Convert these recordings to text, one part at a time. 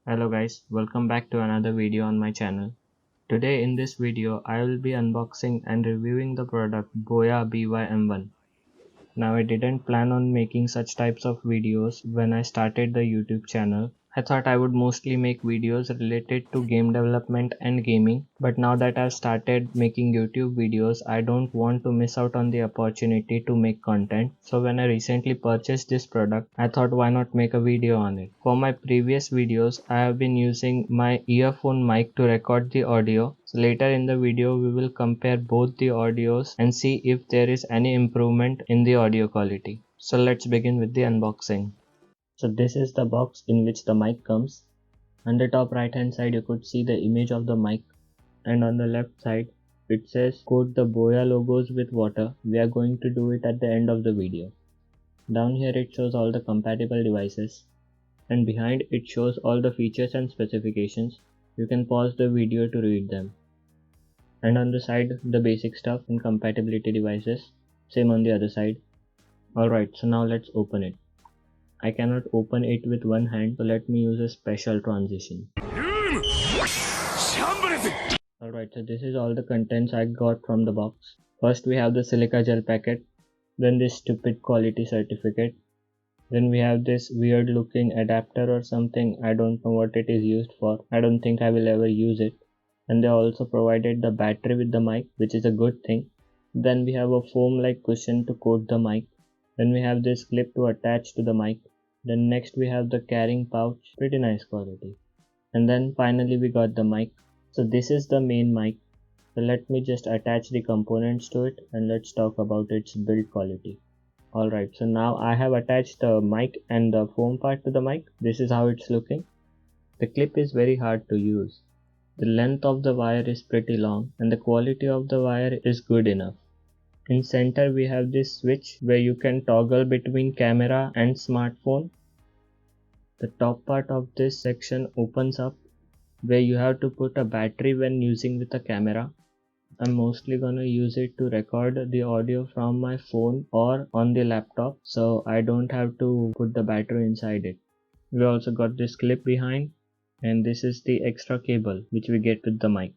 Hello guys, welcome back to another video on my channel. Today in this video I will be unboxing and reviewing the product Boya BY-M1. Now I didn't plan on making such types of videos when I started the YouTube channel. I thought I would mostly make videos related to game development and gaming, but now that I've started making YouTube videos, I don't want to miss out on the opportunity to make content. So when I recently purchased this product, I thought why not make a video on it. For my previous videos, I have been using my earphone mic to record the audio. So later in the video, we will compare both the audios and see if there is any improvement in the audio quality. So let's begin with the unboxing. So this is the box in which the mic comes. On the top right hand side you could see the image of the mic, and on the left side it says coat the Boya logos with water. We are going to do it at the end of the video. Down here it shows all the compatible devices, and behind it shows all the features and specifications. You can pause the video to read them. And on the side the basic stuff and compatibility devices. Same on the other side. Alright, so now let's open it. I cannot open it with one hand, so let me use a special transition. Alright, so this is all the contents I got from the box. First we have the silica gel packet, then this stupid quality certificate, then we have this weird looking adapter or something. I don't know what it is used for. I don't think I will ever use it. And they also provided the battery with the mic, which is a good thing. Then we have a foam like cushion to coat the mic. Then we have this clip to attach to the mic. Then next we have the carrying pouch, pretty nice quality. And then finally we got the mic. So this is the main mic. So let me just attach the components to it and let's talk about its build quality. Alright, so now I have attached the mic and the foam part to the mic. This is how it's looking. The clip is very hard to use. The length of the wire is pretty long and the quality of the wire is good enough. In center we have this switch where you can toggle between camera and smartphone. The top part of this section opens up where you have to put a battery when using with a camera. I'm mostly gonna use it to record the audio from my phone or on the laptop, so I don't have to put the battery inside it. We also got this clip behind, and this is the extra cable which we get with the mic.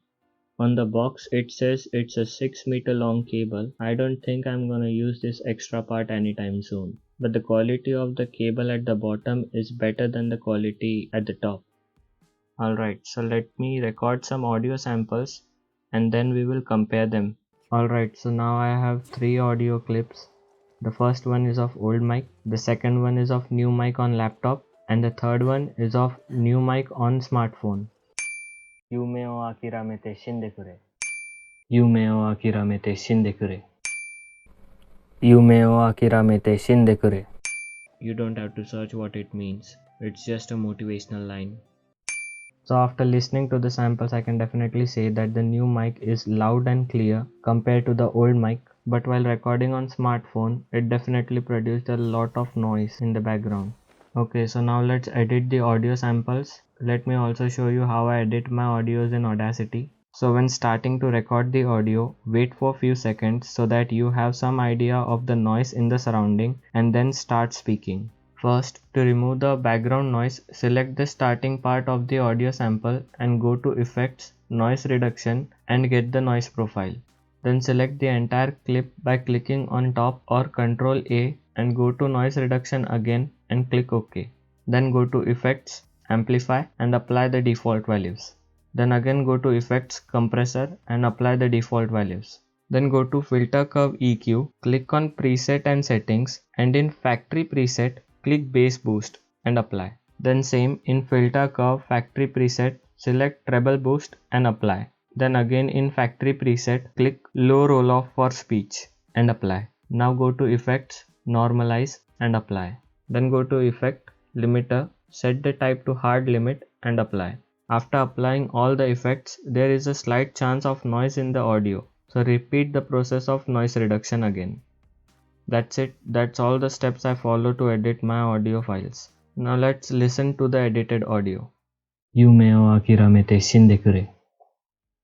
On the box it says it's a 6-meter long cable. I don't think I'm gonna use this extra part anytime soon, but the quality of the cable at the bottom is better than the quality at the top. Alright, so let me record some audio samples and then we will compare them. Alright, so now I have 3 audio clips. The first one is of old mic, the second one is of new mic on laptop, and the third one is of new mic on smartphone. Yume o akiramete shindekure. Yume o akiramete shindekure. Yume o akiramete shindekure. You don't have to search what it means. It's just a motivational line. So after listening to the samples, I can definitely say that the new mic is loud and clear compared to the old mic. But while recording on smartphone, it definitely produced a lot of noise in the background. Okay, so now let's edit the audio samples. Let me also show you how I edit my audios in Audacity. So when starting to record the audio, wait for a few seconds so that you have some idea of the noise in the surrounding and then start speaking. First, to remove the background noise, select the starting part of the audio sample and go to Effects, Noise Reduction and get the noise profile. Then select the entire clip by clicking on top or Ctrl A and go to Noise Reduction again and click OK. Then go to Effects, Amplify and apply the default values. Then again go to Effects, Compressor and apply the default values. Then go to Filter Curve EQ, click on Preset and Settings, and in Factory Preset, click Bass Boost and apply. Then same in Filter Curve Factory Preset, select Treble Boost and apply. Then again in Factory Preset, click Low Roll Off for Speech and apply. Now go to Effects, Normalize and apply. Then go to Effect, Limiter, set the type to Hard Limit and apply. After applying all the effects, there is a slight chance of noise in the audio. So repeat the process of noise reduction again. That's it. That's all the steps I follow to edit my audio files. Now let's listen to the edited audio. Yume o akiramete shindekure.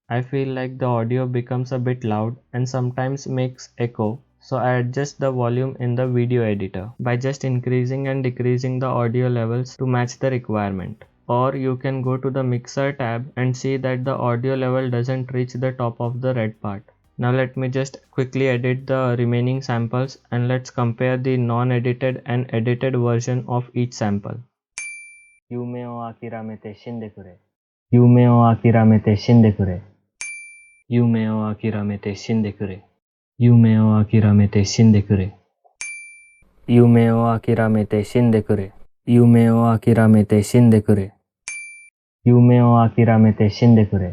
I feel like the audio becomes a bit loud and sometimes makes echo, so I adjust the volume in the video editor by just increasing and decreasing the audio levels to match the requirement. or you can go to the mixer tab and see that the audio level doesn't reach the top of the red part. Now let me just quickly edit the remaining samples and let's compare the non-edited and edited version of each sample. Yume o akiramete shindekure. Yume o akiramete shindekure. Yume o akiramete shindekure. Yume o akiramete shindekure. Yume o akiramete shindekure. Yume o akiramete shindekure. Yume o akiramete shindekure.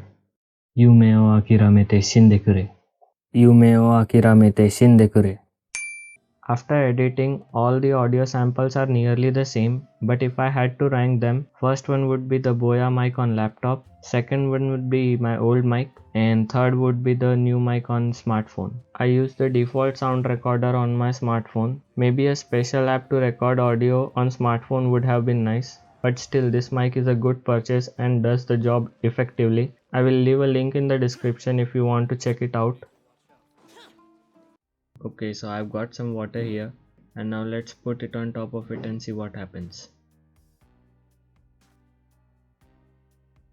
Yume o akiramete shindekure. Yume o akiramete shindekure. After editing, all the audio samples are nearly the same, but if I had to rank them, first one would be the Boya mic on laptop, second one would be my old mic, and third would be the new mic on smartphone. I use the default sound recorder on my smartphone. Maybe a special app to record audio on smartphone would have been nice, but still this mic is a good purchase and does the job effectively. I will leave a link in the description if you want to check it out. Okay, so I've got some water here and now let's put it on top of it and see what happens.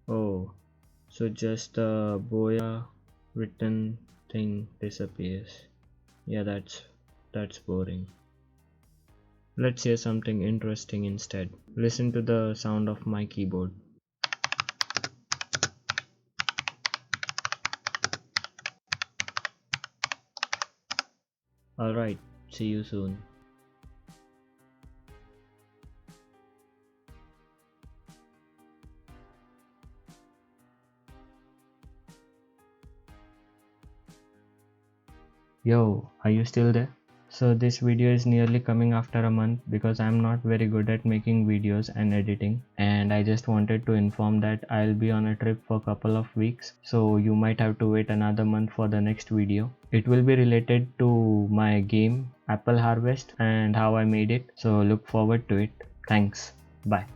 Oh, so just the Boya written thing disappears. Yeah, that's boring. Let's hear something interesting instead. Listen to the sound of my keyboard. Alright, see you soon. Yo, are you still there? So this video is nearly coming after a month because I'm not very good at making videos and editing, and I just wanted to inform that I'll be on a trip for a couple of weeks, so you might have to wait another month for the next video. It will be related to my game Apple Harvest and how I made it, so look forward to it. Thanks. Bye.